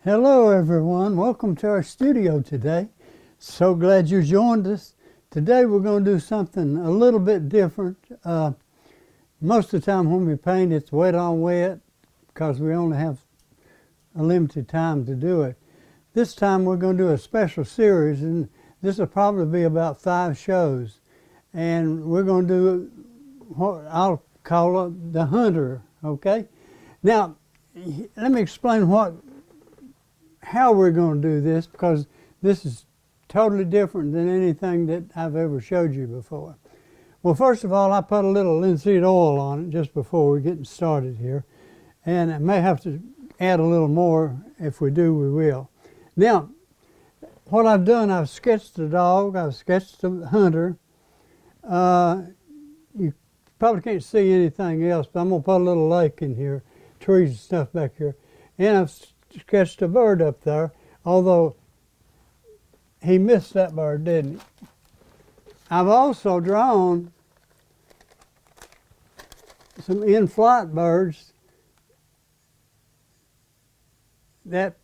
Hello everyone, welcome to our studio today. So glad you joined us. Today we're going to do something a little bit different. Most of the time when we paint it's wet on wet because we only have a limited time to do it. This time we're going to do a special series, and this will probably be about 5 shows. And we're going to do what I'll call it the hunter, okay? Now, let me explain how we're going to do this, because this is totally different than anything that I've ever showed you before. Well, first of all, I put a little linseed oil on it just before we're getting started here, and I may have to add a little more. If we do, we will. Now, what I've done, I've sketched the dog, I've sketched the hunter. You probably can't see anything else, but I'm going to put a little lake in here, trees and stuff back here, and I've sketched a bird up there, although he missed that bird, didn't he? I've also drawn some in-flight birds that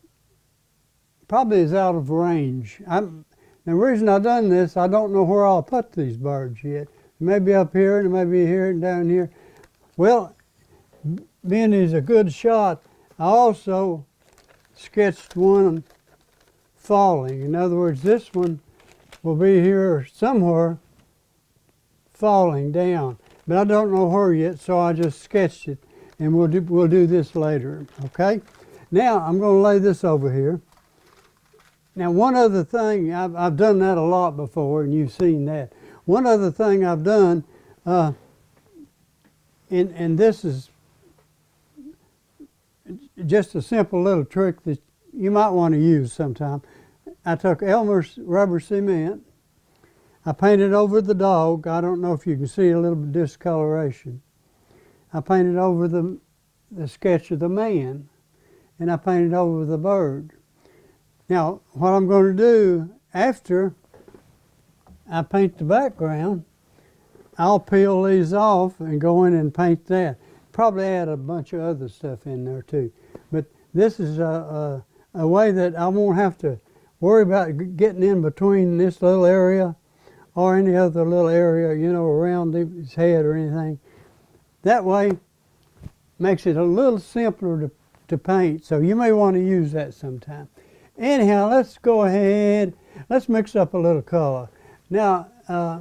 probably is out of range. The reason I've done this, I don't know where I'll put these birds yet. Maybe up here, and maybe here and down here. Well, being he's a good shot, I also sketched one falling. In other words, this one will be here somewhere falling down, but I don't know where yet, so I just sketched it, and we'll do this later. Okay. Now I'm going to lay this over here. Now, one other thing, I've done that a lot before, and you've seen that. One other thing I've done, and this is just a simple little trick that you might want to use sometime. I took Elmer's rubber cement. I painted over the dog. I don't know if you can see a little bit of discoloration. I painted over the sketch of the man, and I painted over the bird. Now, what I'm going to do after I paint the background, I'll peel these off and go in and paint that. Probably add a bunch of other stuff in there too. But this is a way that I won't have to worry about getting in between this little area or any other little area, you know, around his head or anything. That way makes it a little simpler to paint, so you may want to use that sometime. Anyhow, let's go ahead, let's mix up a little color. Now, I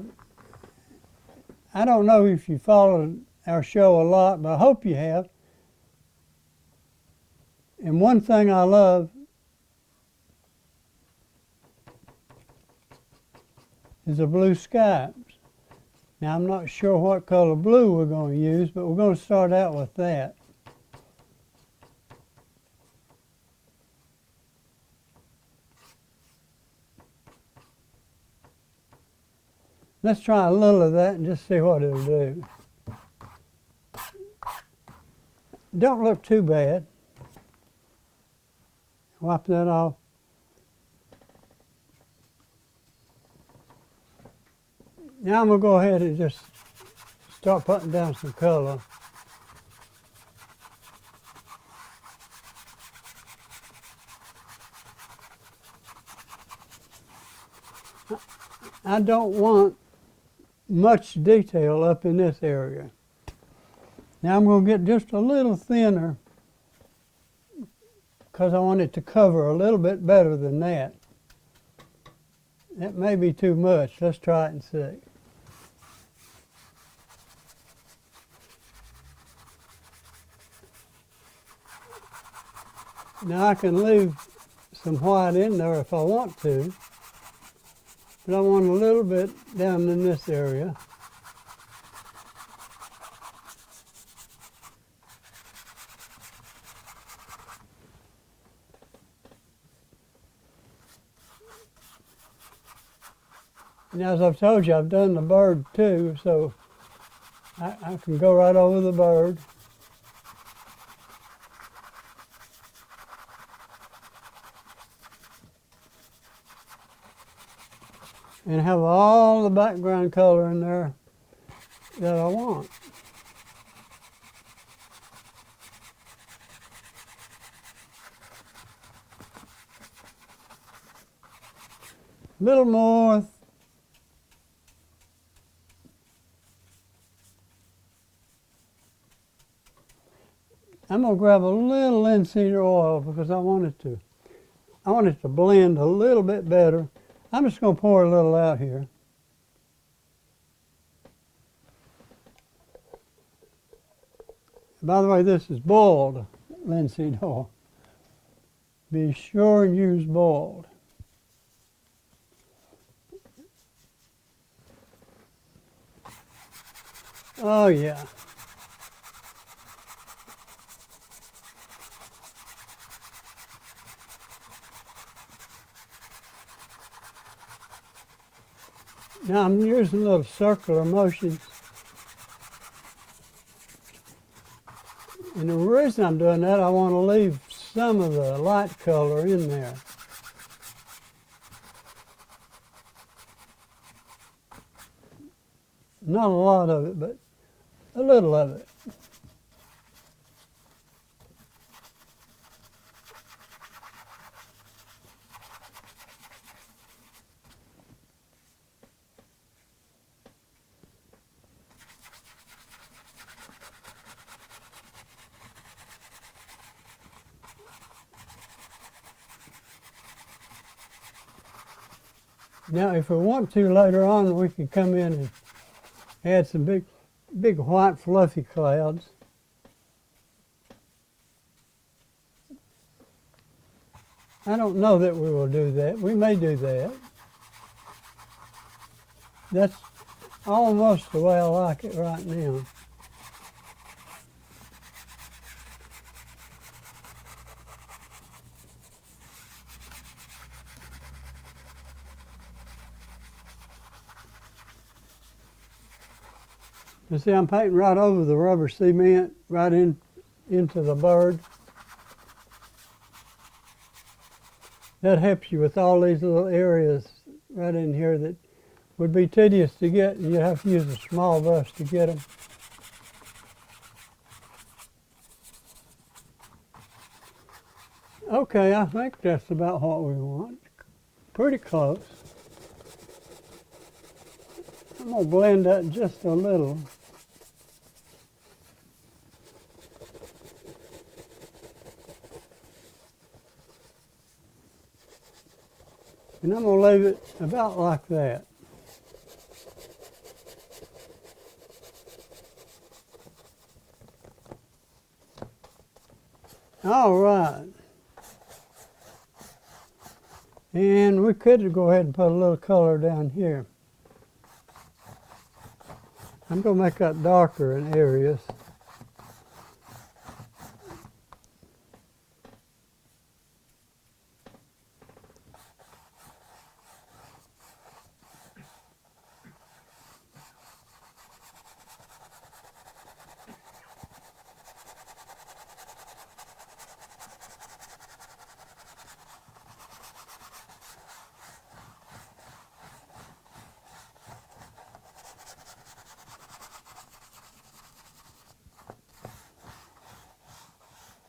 don't know if you followed our show a lot, but I hope you have. And one thing I love is the blue skies. Now, I'm not sure what color blue we're going to use, but we're going to start out with that. Let's try a little of that and just see what it'll do. Don't look too bad. Wipe that off. Now I'm going to go ahead and just start putting down some color. I don't want much detail up in this area. Now I'm going to get just a little thinner because I want it to cover a little bit better than that. That may be too much. Let's try it and see. Now I can leave some white in there if I want to, but I want a little bit down in this area. Now, as I've told you, I've done the bird too, so I can go right over the bird. And have all the background color in there that I want. little more. I'm gonna grab a little linseed oil because I want it to blend a little bit better. I'm just gonna pour a little out here. By the way, this is boiled linseed oil. Be sure and use boiled. Oh yeah. Now I'm using little circular motions. And the reason I'm doing that, I want to leave some of the light color in there. Not a lot of it, but a little of it. Now, if we want to later on, we can come in and add some big white fluffy clouds. I don't know that we will do that. We may do that. That's almost the way I like it right now. You see, I'm painting right over the rubber cement, right into the bird. That helps you with all these little areas right in here that would be tedious to get, and you have to use a small brush to get them. Okay, I think that's about what we want. Pretty close. I'm going to blend that just a little. And I'm going to leave it about like that. All right. And we could go ahead and put a little color down here. I'm going to make that darker in areas.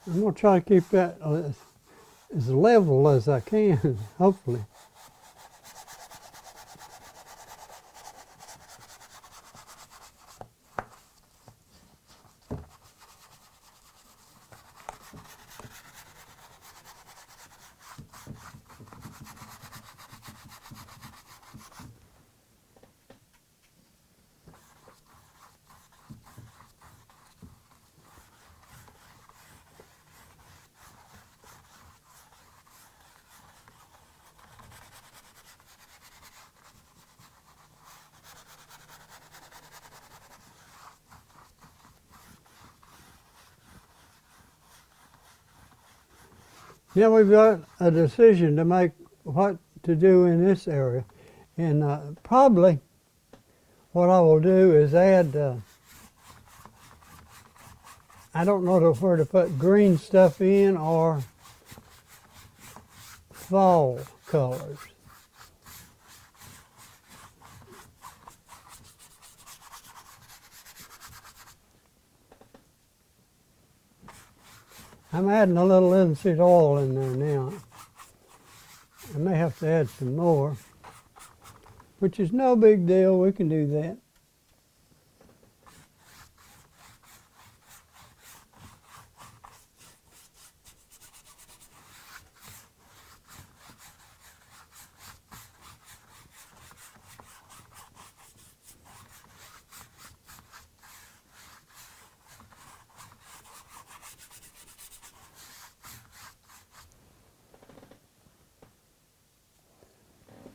I'm going to try to keep that as level as I can, hopefully. Now we've got a decision to make what to do in this area. And probably what I will do is add, I don't know where to put green stuff in or fall colors. I'm adding a little linseed oil in there now. I may have to add some more. which is no big deal. We can do that.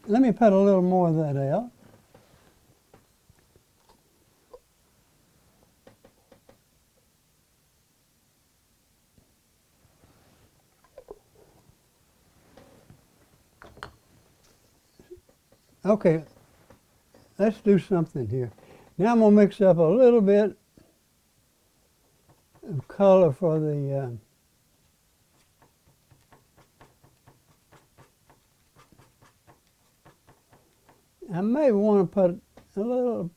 Let me put a little more of that out. Okay, let's do something here. Now I'm going to mix up a little bit of color for the I may want to put a little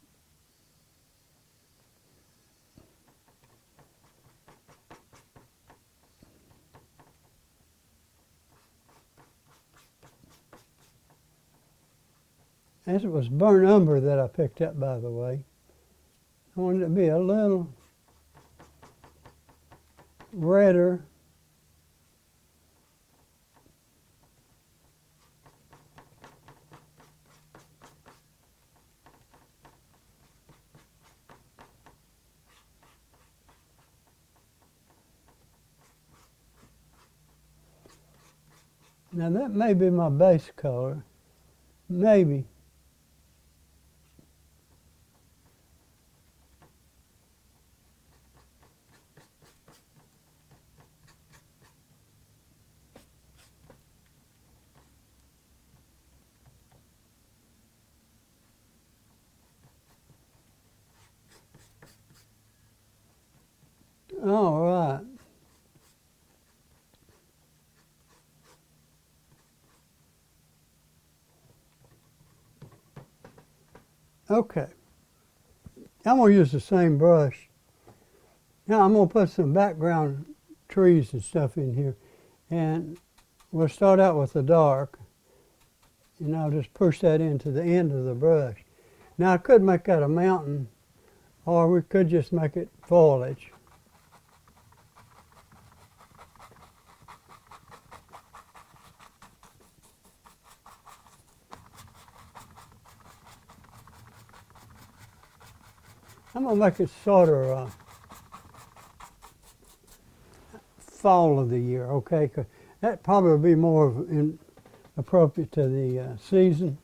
this was burnt umber that I picked up, by the way. I wanted it to be a little redder. Now that may be my base color, maybe. All right. Okay. I'm going to use the same brush. Now I'm going to put some background trees and stuff in here. And we'll start out with the dark. And I'll just push that into the end of the brush. Now I could make that a mountain, or we could just make it foliage. I'm going to make it sort of fall of the year, okay? 'Cause that probably be more appropriate to the season.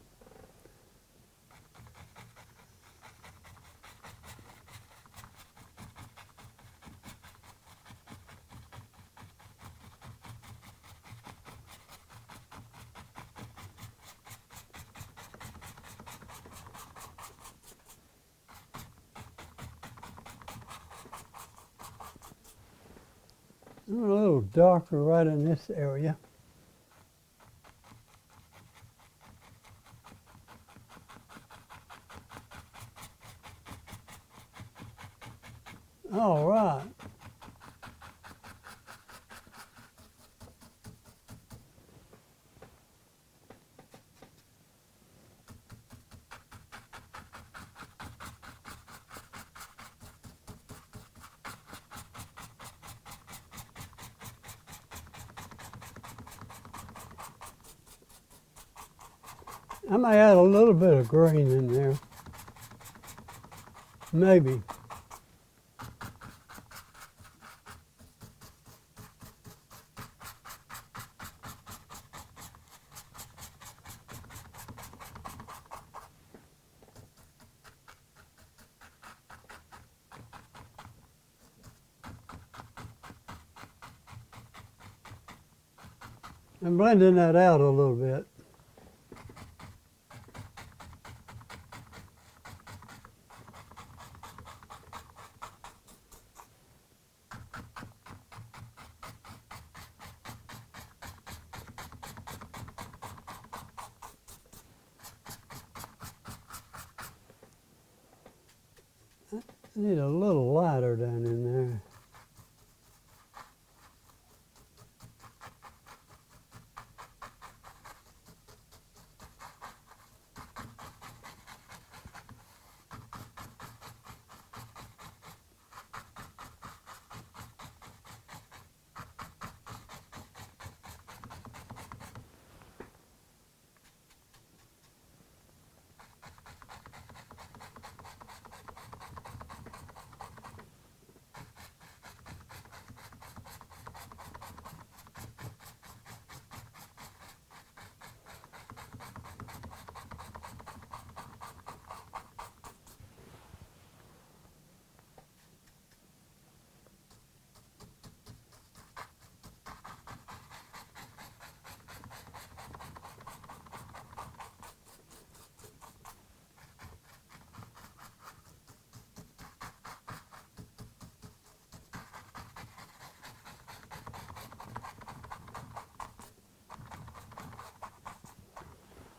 A little darker right in this area. All right. I may add a little bit of green in there. Maybe. I'm blending that out a little bit. I need a little lighter down in there.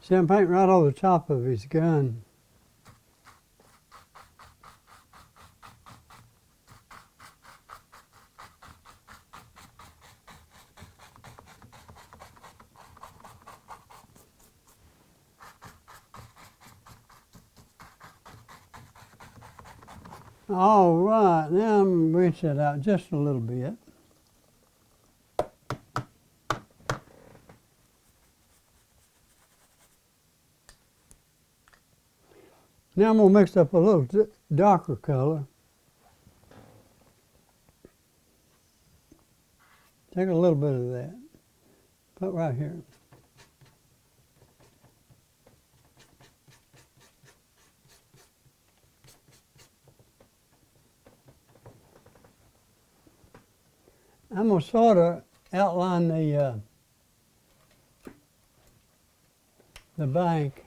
See, I'm painting right over the top of his gun. All right, now I'm going to rinse it out just a little bit. Now I'm going to mix up a little darker color. Take a little bit of that. Put right here. I'm going to sort of outline the bank.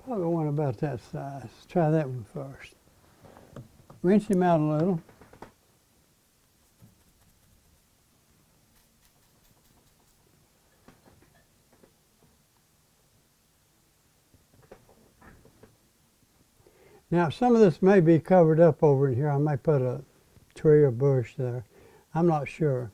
Probably one about that size. Try that one first. Rinse him out a little. Now some of this may be covered up over in here. I may put a tree or bush there. I'm not sure.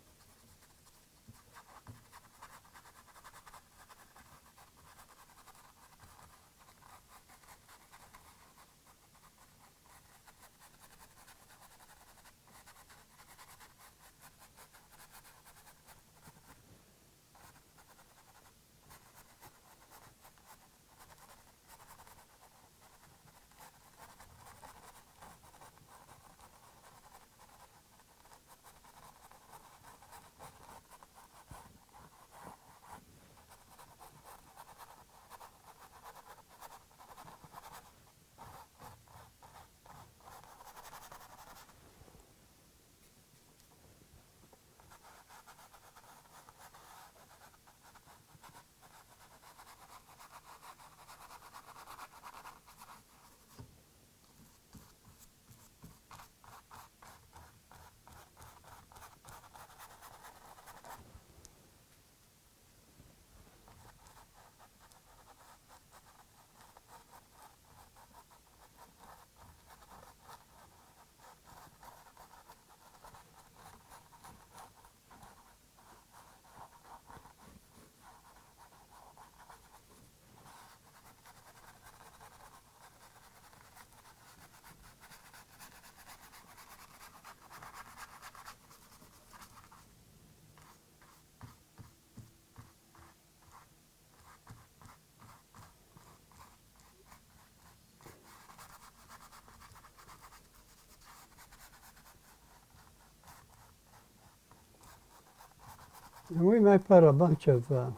And we may put a bunch of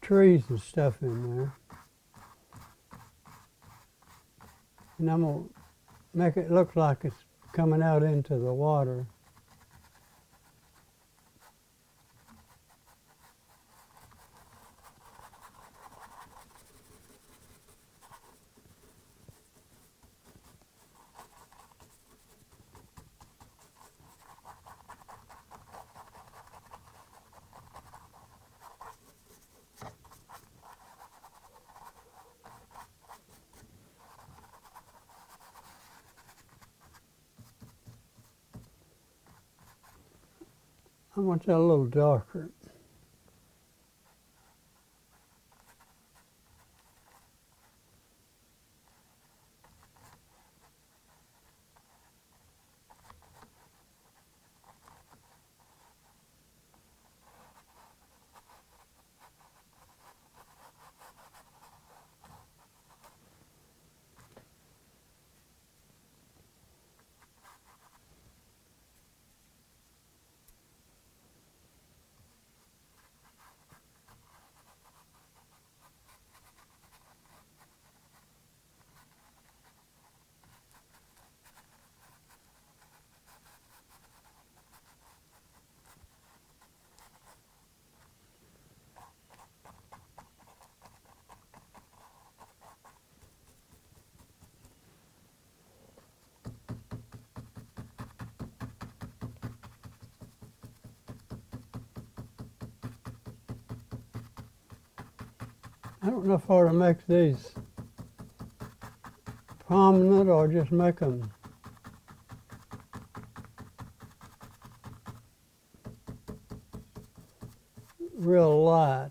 trees and stuff in there. And I'm going to make it look like it's coming out into the water. I want that a little darker. I don't know if I ought to make these prominent or just make them real light.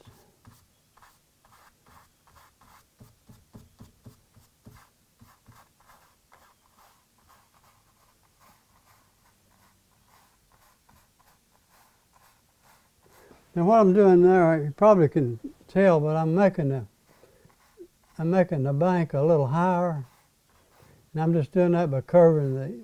Now what I'm doing there, you probably can tell, but I'm making the bank a little higher, and I'm just doing that by curving the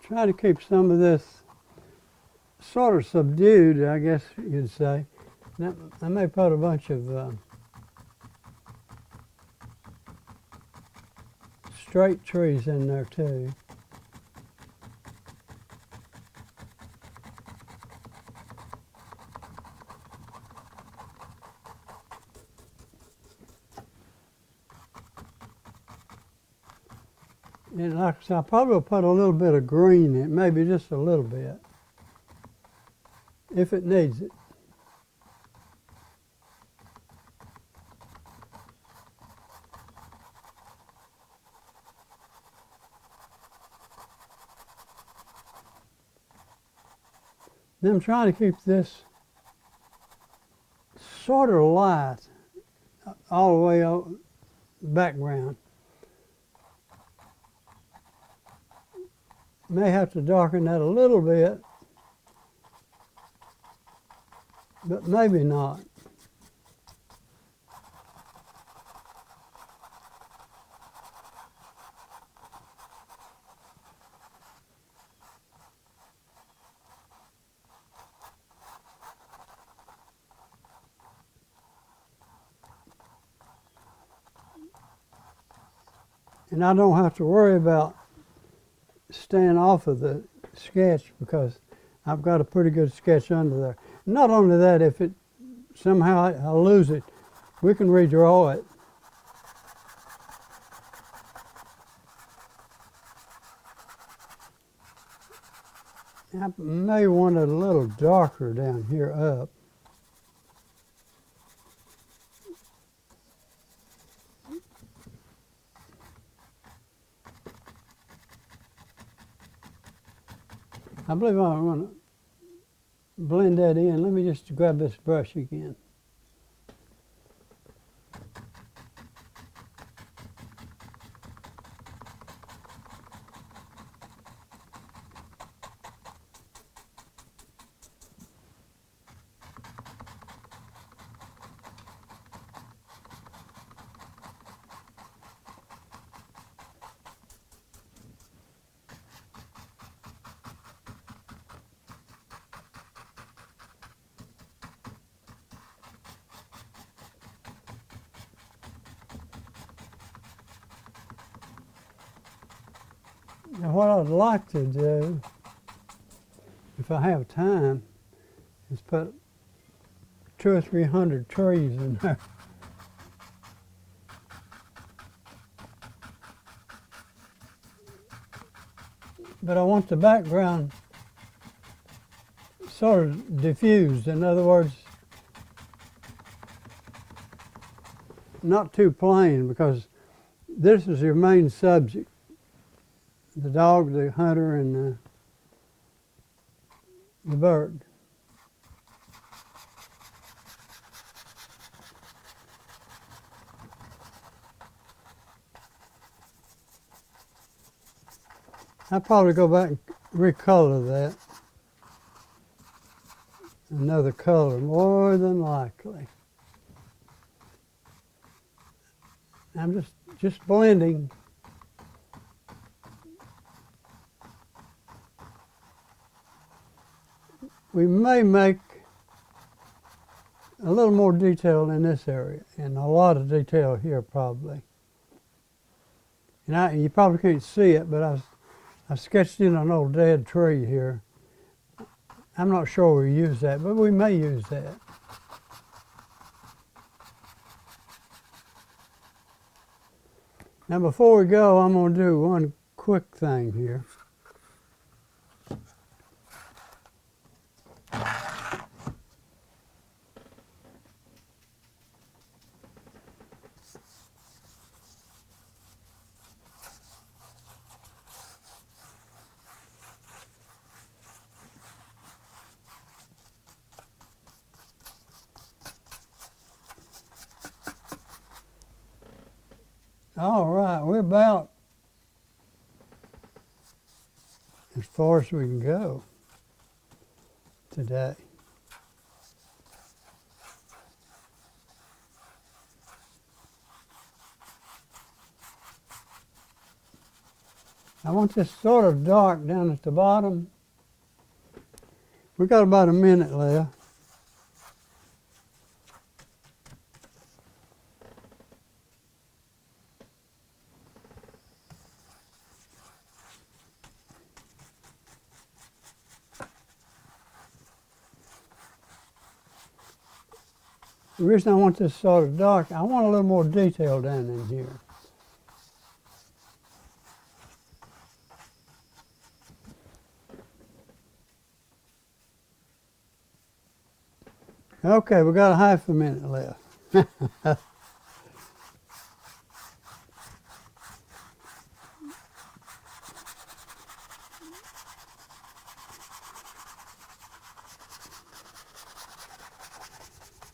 try to keep some of this sort of subdued, I guess you'd say. Now, I may put a bunch of straight trees in there too. And like I said, I probably will put a little bit of green in it, maybe just a little bit, if it needs it. Then I'm trying to keep this sort of light all the way out background. May have to darken that a little bit, but maybe not. And I don't have to worry about staying off of the sketch because I've got a pretty good sketch under there. Not only that, if it somehow I lose it, we can redraw it. I may want it a little darker down here up. I believe I want to blend that in. Let me just grab this brush again. Now what I'd like to do, if I have time, is put 200 or 300 trees in there. But I want the background sort of diffused. In other words, not too plain, because this is your main subject. The dog, the hunter, and the bird. I'll probably go back and recolor that. Another color, more than likely. I'm just blending. We may make a little more detail in this area, and a lot of detail here probably. And you probably can't see it, but I sketched in an old dead tree here. I'm not sure we use that, but we may use that. Now before we go, I'm going to do one quick thing here. All right, we're about as far as we can go today. I want this sort of dark down at the bottom. We've got about a minute left. The reason I want this sort of dark, I want a little more detail down in here. Okay, we got a half a minute left.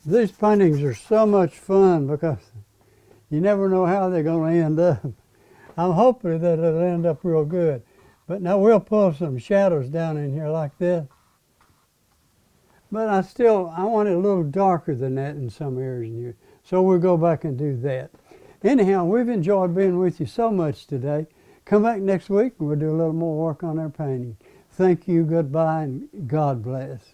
These paintings are so much fun because you never know how they're going to end up. I'm hoping that it'll end up real good. But now we'll pull some shadows down in here like this. But I want it a little darker than that in some areas in here. So we'll go back and do that. Anyhow, we've enjoyed being with you so much today. Come back next week and we'll do a little more work on our painting. Thank you, goodbye, and God bless.